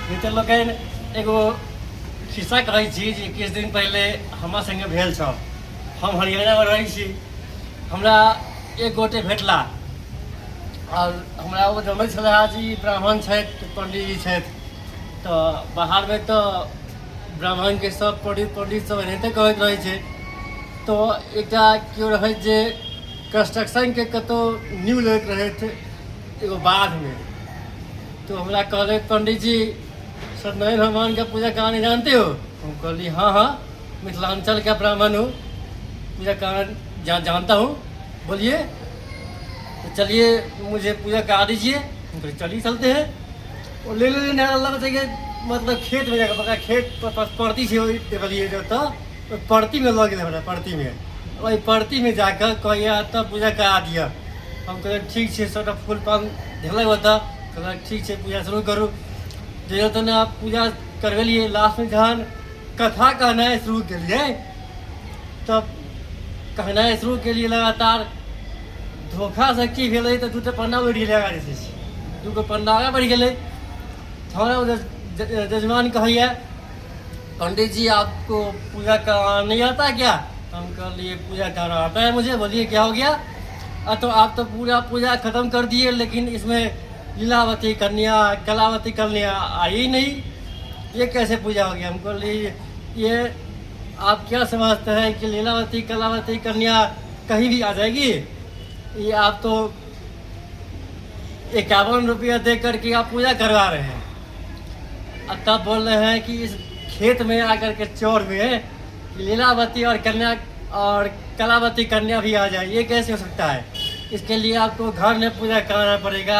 मित्र लोकनि एगो खिस्सा कहै छी जे किछु दिन पहिले हमरा संगे भेल छल। हम हरियाणामे रहै छी। हमरा एक गोटे भेटला और हमरा वो जनै छलाह जे ब्राह्मण छथि, पंडित जी छथि। तो बाहरमे तो ब्राह्मण के सब पंडित सब एनाहिते कहैत रहै छै। तो एकटा केओ रहै जे कंस्ट्रक्शन के कतौ न्यू लैत रहथि एगो बाधमे। तो हमरा कहले पंडित जी सत्यनारायण भगवान का पूजा कहानी जानते हो? हम कहली हाँ हाँ, मिथिलांचल का ब्राह्मण हूँ, पूजा कहानी जानता हूँ, बोलिए। तो चलिए मुझे पूजा करा दीजिए। हम कहली चलिए चलते हैं। वो ले लेने अल्लाह बताइए, मतलब खेत में जाकर पका खेत पड़ती से देखलिए जो तो पड़ती में लग गया, पड़ती में वही पड़ती में जाकर कहिए तब पूजा करा दिया। हम कहले ठीक है, सबटा फूल पान दिल होता, कहला ठीक है पूजा शुरू करूँ। जो तो ना पूजा करवेलिए, लास्ट में जहाँ कथा कहना शुरू के लिए, तब कहना शुरू के लिए लगातार धोखा से की भेल तो दूटा पन्ना बढ़ गया, दूगो पन्ना आगे बढ़ गए। जजमान कहिए पंडित जी आपको पूजा करना नहीं आता क्या? हम कह लिए पूजा करना आता है मुझे। बोलिए क्या हो गया? तो आप तो पूरा पूजा खत्म कर दिए, लेकिन इसमें लीलावती कन्या कलावती कन्या आई ही नहीं, ये कैसे पूजा हो गया? हम कह लिए ये आप क्या समझते हैं कि लीलावती कलावती कन्या कहीं भी आ जाएगी? ये आप तो 51 रुपया दे करके आप पूजा करवा रहे हैं, और तब बोल रहे हैं कि इस खेत में आकर के चौर में लीलावती और कन्या और कलावती कन्या भी आ जाए, ये कैसे हो सकता है? इसके लिए आपको घर में पूजा कराना पड़ेगा,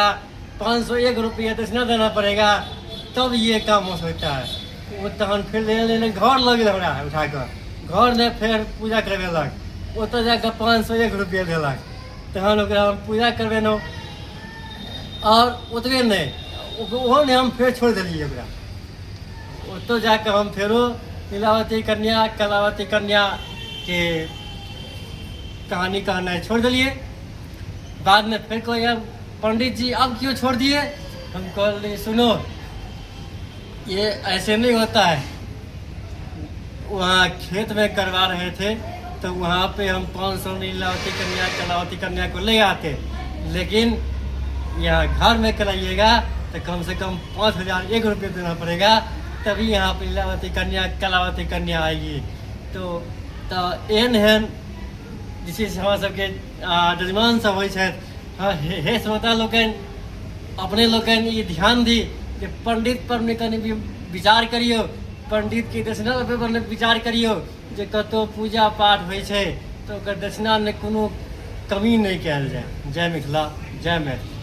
501 रुपया दक्षिणा देना पड़ेगा, तब ये काम हो सकता है। वो तहन फिर लेने घर लग रहा है, उठाकर घर ने फिर पूजा करवेलक, वो तो जाकर 501 रुपया देलक। तहन हम पूजा करवेलहुँ, और उतबे नहीं ओहो ने हम फिर छोड़ दिलिए ओकरा। तो जाकर हम फेरो लीलावती कन्या कलावती कन्या के कहानी कहना छोड़ दिलिए। बाद में फिर कहे पंडित जी अब क्यों छोड़ दिए? हम कहले सुनो, ये ऐसे नहीं होता है। वहाँ खेत में करवा रहे थे तो वहाँ पे हम 500 लीलावती कन्या कलावती कन्या को ले आते, लेकिन यहाँ घर में कराइएगा तो कम से कम 5001 रुपये देना पड़ेगा, तभी यहाँ पर लीलावती कन्या कलावती कन्या आएगी। तो एहन एहन जिस हमरा सबके जजमान सब होइ छथि, हाँ हे श्रोता लोकनि, अपने लोकनि ये ध्यान दी कि पंडित पर कनि विचार करियो, पंडित के दक्षिणा पर विचार करियो। जे कतौ पूजा पाठ होइ छै तो ओकर दक्षिणा में कोनो कमी नहीं कयल जाए। जय मिथिला, जय मैथिली।